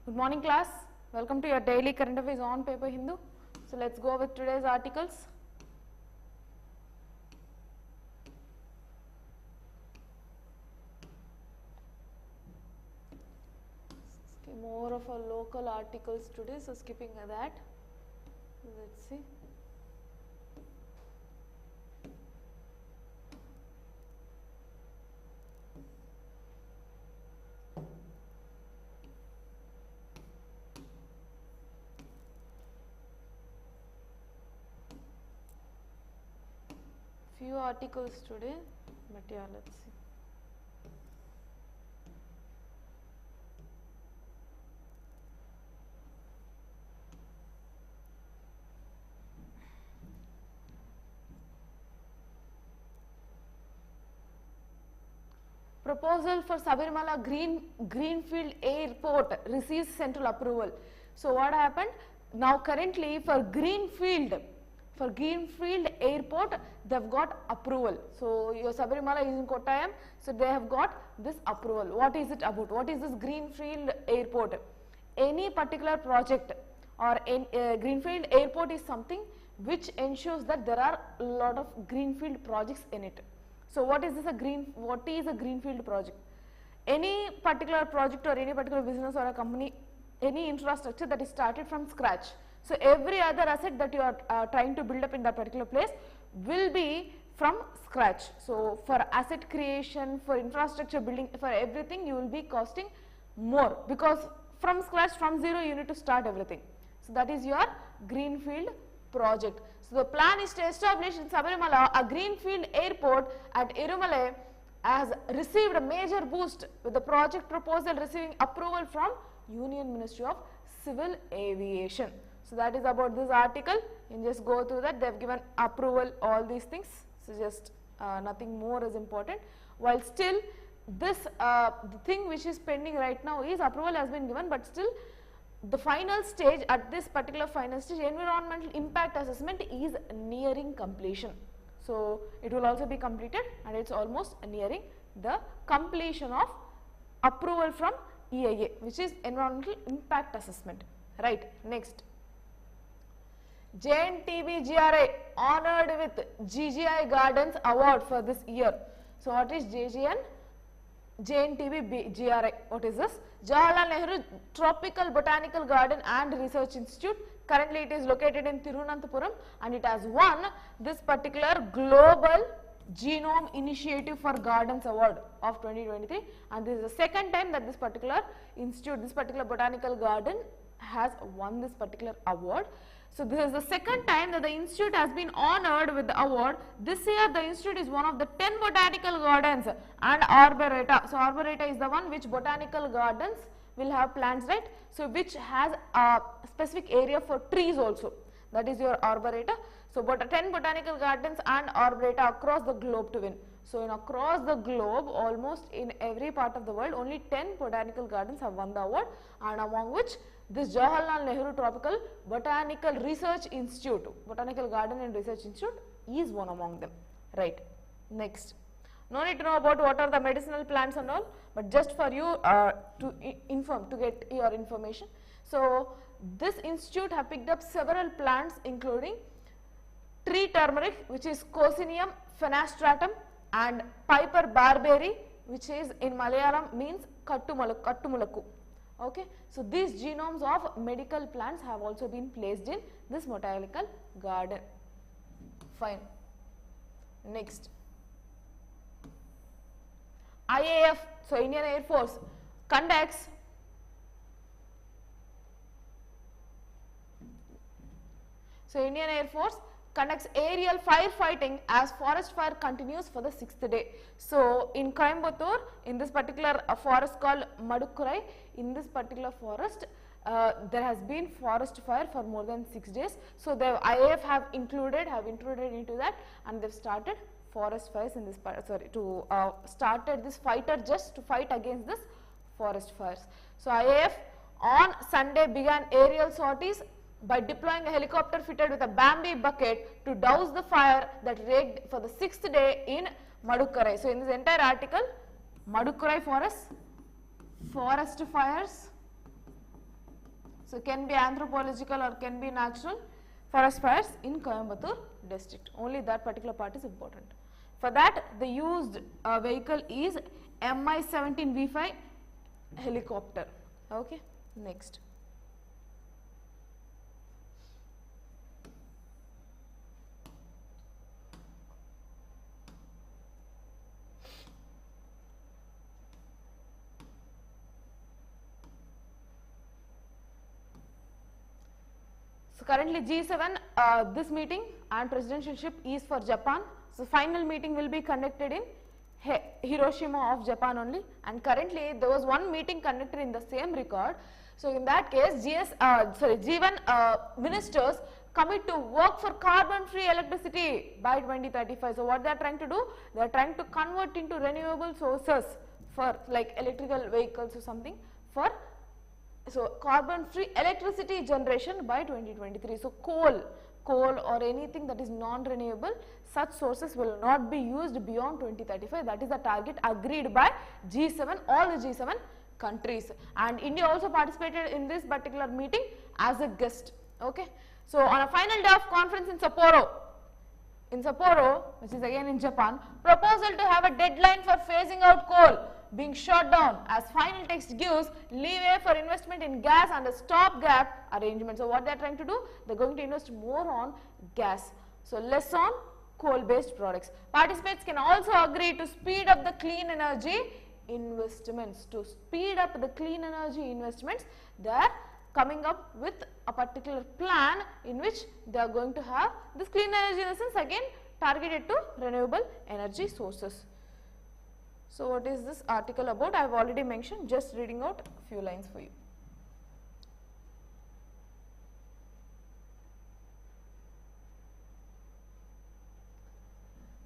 Good morning class, welcome to your daily current affairs on paper Hindu. So let's go with today's articles. Okay, more of our local articles today, so skipping that. Let's see. Few articles today, but yeah, let's see. Proposal for Sabarimala Greenfield Airport receives central approval. So what happened? Now currently for Greenfield Airport, they have got approval. So your Sabarimala is in Kottayam, so they have got this approval. What is it about? What is this Greenfield Airport? Any particular project or Greenfield Airport is something which ensures that there are a lot of Greenfield projects in it. So what is a Greenfield project? Any particular project or any particular business or a company, any infrastructure that is started from scratch. So every other asset that you are trying to build up in that particular place will be from scratch. So for asset creation, for infrastructure building, for everything you will be costing more, because from scratch, from zero you need to start everything. So that is your Greenfield project. So the plan is to establish in Sabarimala a Greenfield Airport at Irumale has received a major boost with the project proposal receiving approval from Union Ministry of Civil Aviation. So that is about this article. You can just go through that. They have given approval, all these things. So just nothing more is important. While still this the thing which is pending right now is approval has been given, but still the final stage, at this particular final stage, environmental impact assessment is nearing completion. So it will also be completed and it's almost nearing the completion of approval from EIA, which is environmental impact assessment. Right, next. JNTB GRI honored with GGI Gardens award for this year. So what is JNTB GRI? What is this? Jawaharlal Nehru Tropical Botanical Garden and Research Institute. Currently it is located in Tirunanthapuram and it has won this particular Global Genome Initiative for Gardens Award of 2023, and this is the second time that this particular institute, this particular botanical garden has won this particular award. So this is the second time that the institute has been honored with the award. This year the institute is one of the 10 botanical gardens and arboreta. So arboreta is the one which botanical gardens will have plants, right? So which has a specific area for trees also. That is your arboreta. So 10 botanical gardens and arboreta across the globe to win. So in across the globe, almost in every part of the world, only 10 botanical gardens have won the award, and among which this Jawaharlal Nehru Tropical Botanical Research Institute, Botanical Garden and Research Institute is one among them. Right. Next. No need to know about what are the medicinal plants and all, but just for you to get your information. So this institute have picked up several plants including tree turmeric, which is Cocinium fenastratum, and Piper barberry, which is in Malayalam means kattumulaku. Okay, so these genomes of medical plants have also been placed in this botanical garden. Fine. Next. IAF, so Indian Air Force, conducts Indian Air Force conducts aerial firefighting as forest fire continues for the 6th day. So in Coimbatore, in this particular forest called Madukkurai, in this particular forest there has been forest fire for more than 6 days. So the IAF have included into that, and they've started forest fires in this part, started this fighter just to fight against this forest fires. So IAF on Sunday began aerial sorties by deploying a helicopter fitted with a Bambi bucket to douse the fire that raged for the 6th day in Madukkurai. So in this entire article, Madukkurai forest fires So can be anthropological or can be natural forest fires in Coimbatore district. Only that particular part is important. For that, the used vehicle is Mi-17V5 helicopter. Okay, next. So currently G7, this meeting and presidentialship is for Japan. So final meeting will be conducted in Hiroshima of Japan only, and currently there was one meeting conducted in the same record. So in that case, G1 ministers commit to work for carbon free electricity by 2035. So what they are trying to do? They are trying to convert into renewable sources for like electrical vehicles or something for carbon free electricity generation by 2023. So coal or anything that is non-renewable, such sources will not be used beyond 2035. That is the target agreed by G7, all the G7 countries, and India also participated in this particular meeting as a guest. Okay. So on a final day of conference in Sapporo, which is again in Japan, proposal to have a deadline for phasing out coal being shot down as final text gives leeway for investment in gas and a stopgap arrangement. So what they are trying to do? They are going to invest more on gas, so less on coal based products. Participants can also agree to speed up the clean energy investments. To speed up the clean energy investments, they are coming up with a particular plan in which they are going to have this clean energy, in the sense again targeted to renewable energy sources. So what is this article about? I have already mentioned, just reading out a few lines for you.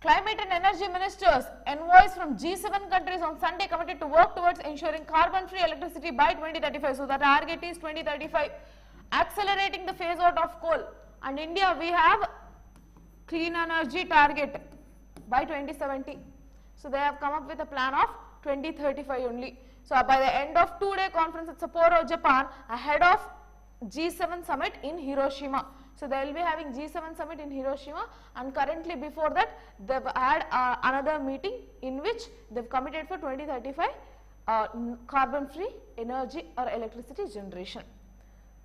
Climate and energy ministers, envoys from G7 countries on Sunday committed to work towards ensuring carbon-free electricity by 2035. So the target is 2035, accelerating the phase out of coal. And India, we have clean energy target by 2070. So they have come up with a plan of 2035 only. So by the end of 2-day conference at Sapporo, Japan, ahead of G7 summit in Hiroshima. So they will be having G7 summit in Hiroshima, and currently before that they have had another meeting in which they have committed for 2035 carbon free energy or electricity generation.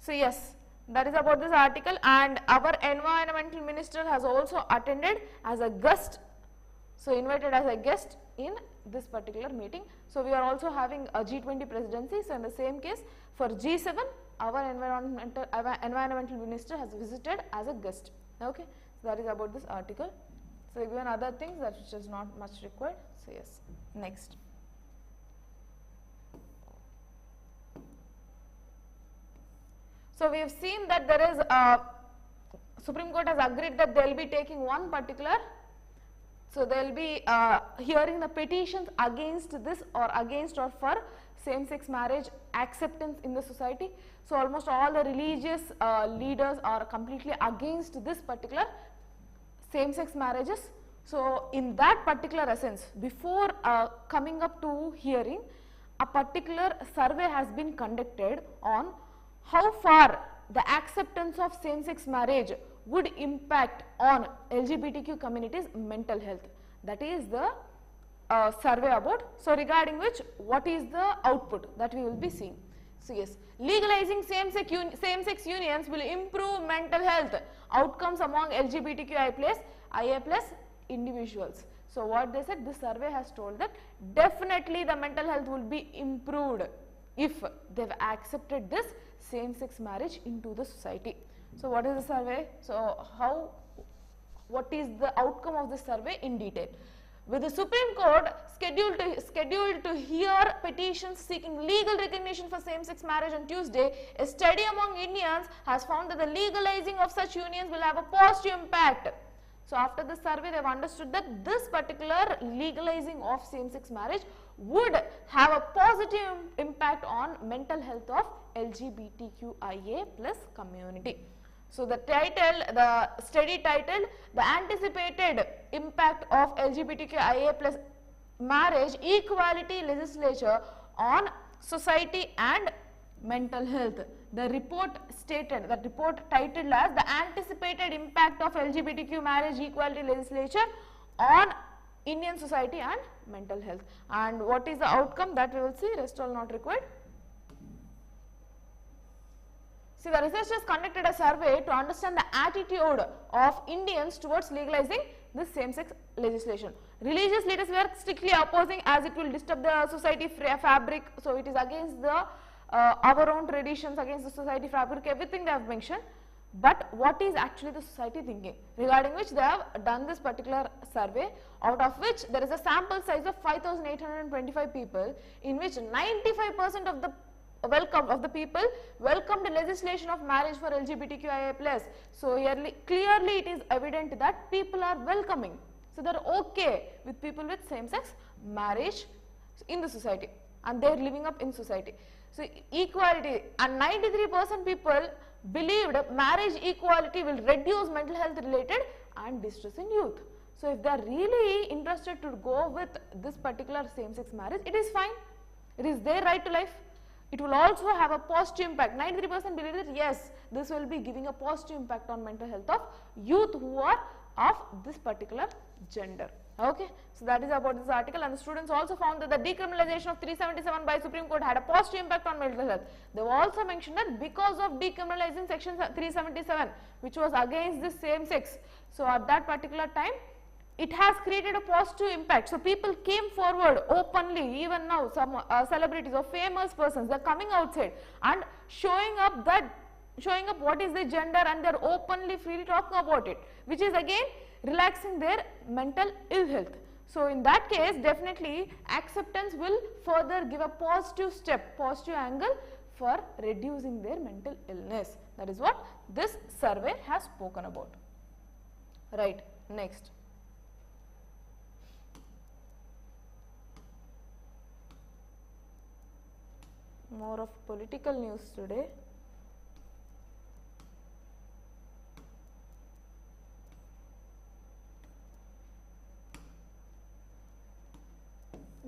So yes, that is about this article, and our environmental minister has also attended as a guest. So invited as a guest in this particular meeting. So we are also having a G20 presidency. So in the same case for G7, our environmental minister has visited as a guest. Okay, so that is about this article. So given other things that which is not much required. So yes, next. So we have seen that there is Supreme Court has agreed that they will be taking one particular. So they will be hearing the petitions against this or against or for same-sex marriage acceptance in the society. So almost all the religious leaders are completely against this particular same-sex marriages. So in that particular essence, before coming up to hearing, a particular survey has been conducted on how far the acceptance of same-sex marriage would impact on LGBTQ community's mental health. That is the survey about. So regarding which, what is the output that we will be seeing. So yes, legalizing same-sex unions will improve mental health outcomes among LGBTQIA+ individuals. So what they said, this survey has told that definitely the mental health will be improved if they have accepted this same-sex marriage into the society. So what is the survey? So what is the outcome of the survey in detail? With the Supreme Court scheduled to hear petitions seeking legal recognition for same-sex marriage on Tuesday, a study among Indians has found that the legalizing of such unions will have a positive impact. So after the survey, they have understood that this particular legalizing of same-sex marriage would have a positive impact on mental health of LGBTQIA+ community. So the title, the study titled, "The Anticipated Impact of LGBTQIA+ Marriage Equality Legislature on Society and Mental Health." the report stated, the report titled as the anticipated impact of LGBTQ marriage equality legislation on Indian society and mental health. And what is the outcome, that we will see, rest all not required. See, the researchers conducted a survey to understand the attitude of Indians towards legalizing this same-sex legislation. Religious leaders were strictly opposing, as it will disturb the society fabric, so it is against the our own traditions, against the society fabric, everything they have mentioned. But what is actually the society thinking, regarding which they have done this particular survey, out of which there is a sample size of 5,825 people, in which 95% of the people welcomed the legislation of marriage for LGBTQIA+. So here clearly it is evident that people are welcoming. So they are okay with people with same-sex marriage in the society, and they are living up in society. So equality, and 93% people believed marriage equality will reduce mental health related and distress in youth. So if they are really interested to go with this particular same-sex marriage, it is fine. It is their right to life. It will also have a positive impact. 93% believe that yes, this will be giving a positive impact on mental health of youth who are of this particular gender. Okay, so that is about this article. And the students also found that the decriminalization of 377 by Supreme Court had a positive impact on mental health. They also mentioned that because of decriminalizing section 377, which was against the same sex, so at that particular time it has created a positive impact. So people came forward openly. Even now some celebrities or famous persons, they are coming outside and showing up what is their gender, and they are openly freely talking about it, which is again relaxing their mental ill health. So in that case, definitely acceptance will further give a positive step, positive angle for reducing their mental illness. That is what this survey has spoken about. Right, next. More of political news today.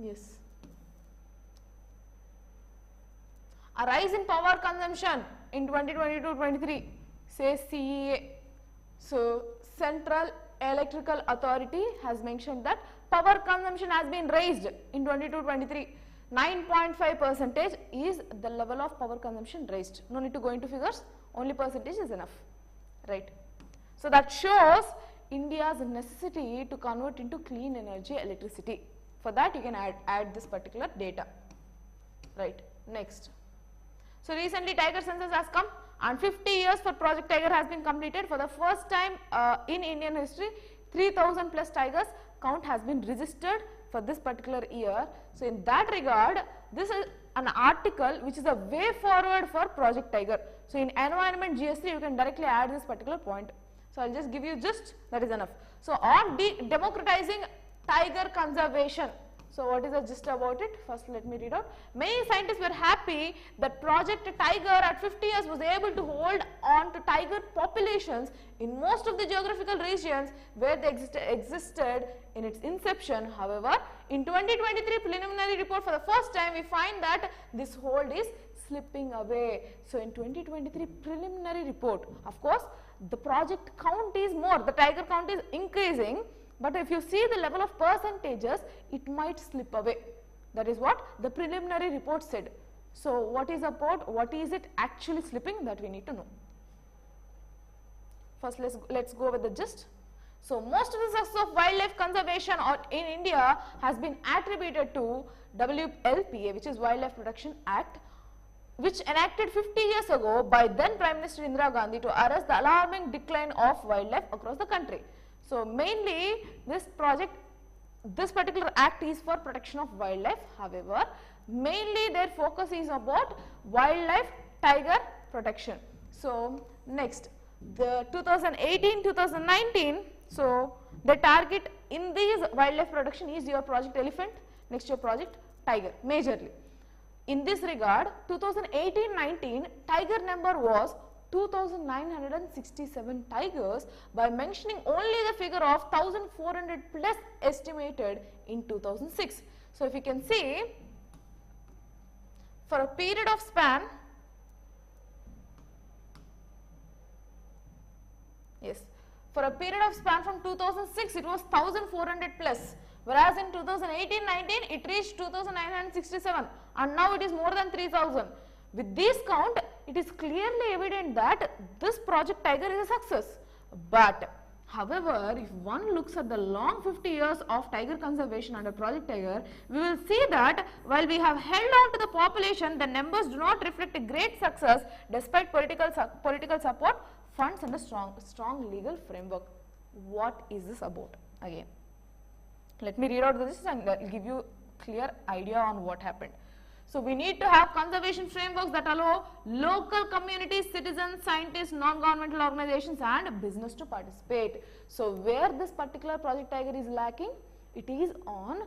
Yes. A rise in power consumption in 2022-23, says CEA. So Central Electrical Authority has mentioned that power consumption has been raised in 22-23. 9.5% is the level of power consumption raised. No need to go into figures, only percentage is enough, right? So that shows India's necessity to convert into clean energy electricity. For that you can add this particular data, right? Next. So recently Tiger census has come, and 50 years for Project Tiger has been completed. For the first time in Indian history, 3,000 plus tigers count has been registered for this particular year. So in that regard, this is an article which is a way forward for Project Tiger. So in environment GS3 you can directly add this particular point. So I will just give you gist, that is enough. So on democratizing tiger conservation. So what is the gist about it? First let me read out. Many scientists were happy that Project Tiger at 50 years was able to hold on to tiger populations in most of the geographical regions where they existed in its inception. However, in 2023 preliminary report, for the first time we find that this hold is slipping away. So in 2023 preliminary report, of course the project count is more, the tiger count is increasing, but if you see the level of percentages, it might slip away. That is what the preliminary report said. So what is it actually slipping, that we need to know. First let's go with the gist. So most of the success of wildlife conservation in India has been attributed to WLPA, which is Wildlife Protection Act, which enacted 50 years ago by then Prime Minister Indira Gandhi to arrest the alarming decline of wildlife across the country. So mainly this particular act is for protection of wildlife. However, mainly their focus is about wildlife tiger protection. So next, the 2018-2019, so the target in these wildlife protection is your Project Elephant, next your Project Tiger majorly. In this regard, 2018-19 tiger number was 2,967 tigers, by mentioning only the figure of 1,400 plus estimated in 2006. So if you can see, for a period of span Yes. For a period of span from 2006, it was 1400 plus. Whereas in 2018-19, it reached 2967 and now it is more than 3000. With this count, it is clearly evident that this Project Tiger is a success. But however, if one looks at the long 50 years of tiger conservation under Project Tiger, we will see that while we have held on to the population, the numbers do not reflect a great success despite political support, funds and a strong legal framework. What is this about? Again, let me read out this and give you clear idea on what happened. So we need to have conservation frameworks that allow local communities, citizens, scientists, non-governmental organizations and business to participate. So where this particular Project Tiger is lacking, it is on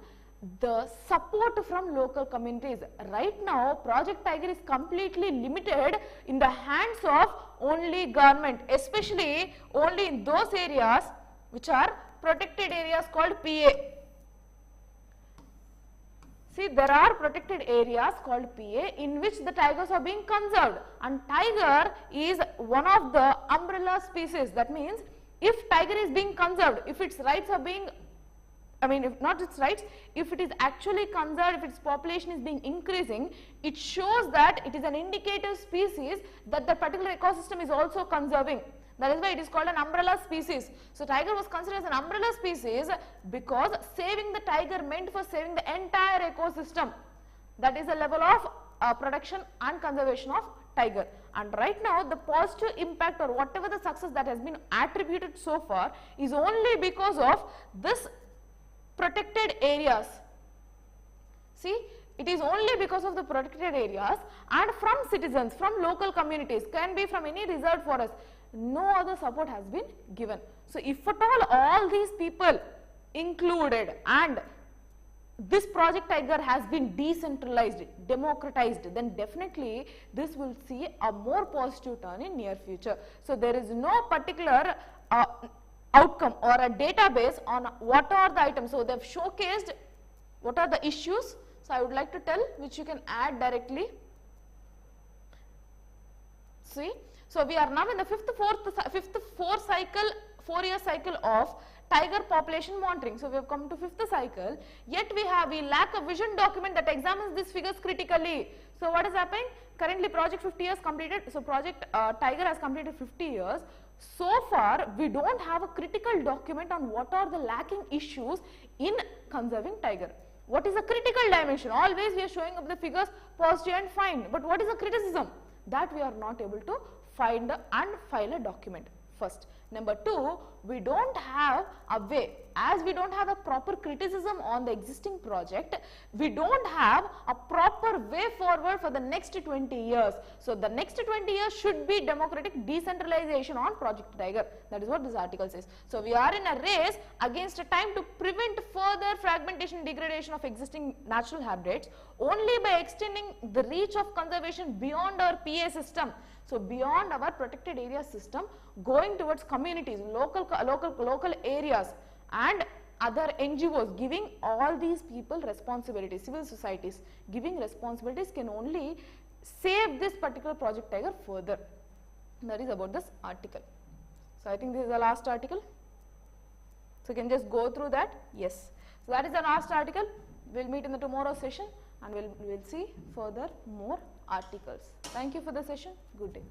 the support from local communities. Right now, Project Tiger is completely limited in the hands of only government, especially only in those areas which are protected areas called PA. See, there are protected areas called PA in which the tigers are being conserved, and tiger is one of the umbrella species. That means if tiger is being conserved, if its rights are being, if not its rights, if it is actually conserved, if its population is being increasing, it shows that it is an indicative species that the particular ecosystem is also conserving. That is why it is called an umbrella species. So tiger was considered as an umbrella species because saving the tiger meant for saving the entire ecosystem. That is the level of protection and conservation of tiger. And right now the positive impact or whatever the success that has been attributed so far is only because of this protected areas. See, it is only because of the protected areas and from citizens, from local communities, can be from any reserved forest. No other support has been given. So if at all these people included and this Project Tiger has been decentralized, democratized, then definitely this will see a more positive turn in near future. So there is no particular outcome or a database on what are the items. So they have showcased what are the issues. So I would like to tell which you can add directly. See, so we are now in the fifth four-year cycle of tiger population monitoring. So we have come to fifth cycle, yet we lack a vision document that examines these figures critically. So what is happening? Currently Project 50 years completed, so Project Tiger has completed 50 years. So far we don't have a critical document on what are the lacking issues in conserving tiger. What is the critical dimension? Always we are showing up the figures positive and fine, but what is the criticism? That we are not able to find and file a document first. Number two, we don't have a way, as we don't have a proper criticism on the existing project, we don't have a proper way forward for the next 20 years. So the next 20 years should be democratic decentralization on Project Tiger. That is what this article says. So we are in a race against a time to prevent further fragmentation and degradation of existing natural habitats only by extending the reach of conservation beyond our PA system. So beyond our protected area system, going towards communities, local areas and other NGOs, giving all these people responsibilities, civil societies giving responsibilities can only save this particular Project Tiger further. That is about this article. So I think this is the last article. So you can just go through that. Yes. So that is the last article. We'll meet in the tomorrow's session and we'll see further more articles. Thank you for the session. Good day.